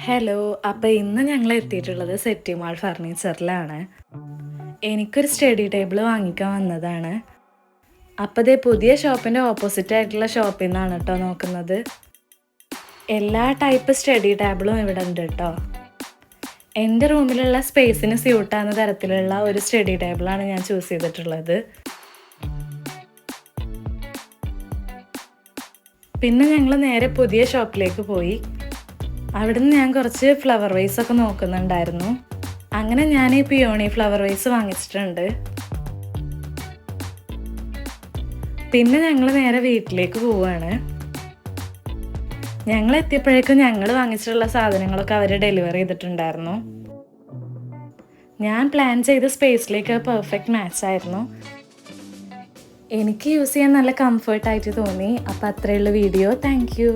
Hello. അപ്പോൾ ഇന്ന് ഞങ്ങൾ എത്തിയിട്ടുള്ളത് സെറ്റി മാൾ ഫർണിച്ചറിലാണ്. എനിക്കൊരു സ്റ്റഡി ടേബിൾ വാങ്ങിക്കാൻ വന്നതാണ്. അപ്പോൾ ദേ പുതിയ ഷോപ്പിൻ്റെ ഓപ്പോസിറ്റ് ആയിട്ടുള്ള ഷോപ്പിൽ നിന്നാണ് കേട്ടോ നോക്കുന്നത്. എല്ലാ ടൈപ്പ് സ്റ്റഡി ടേബിളും ഇവിടെ ഉണ്ട് കേട്ടോ. എൻ്റെ റൂമിലുള്ള സ്പേസിന് സ്യൂട്ടാകുന്ന തരത്തിലുള്ള ഒരു സ്റ്റഡി ടേബിളാണ് ഞാൻ ചൂസ് ചെയ്തിട്ടുള്ളത്. പിന്നെ ഞങ്ങൾ നേരെ പുതിയ ഷോപ്പിലേക്ക് പോയി. അവിടുന്ന് ഞാൻ കുറച്ച് ഫ്ലവർ വൈസ് ഒക്കെ നോക്കുന്നുണ്ടായിരുന്നു. അങ്ങനെ ഞാൻ ഈ പിയോണി ഫ്ലവർ വൈസ് വാങ്ങിച്ചിട്ടുണ്ട്. പിന്നെ ഞങ്ങൾ നേരെ വീട്ടിലേക്ക് പോവുകയാണ്. ഞങ്ങൾ എത്തിയപ്പോഴേക്കും ഞങ്ങൾ വാങ്ങിച്ചിട്ടുള്ള സാധനങ്ങളൊക്കെ അവർ ഡെലിവറി ചെയ്തിട്ടുണ്ടായിരുന്നു. ഞാൻ പ്ലാൻ ചെയ്ത സ്പേസിലേക്ക് പെർഫെക്റ്റ് മാച്ച് ആയിരുന്നു. എനിക്ക് യൂസ് ചെയ്യാൻ നല്ല കംഫർട്ടായിട്ട് തോന്നി. അപ്പോൾ അത്രയുള്ള വീഡിയോ. Thank you.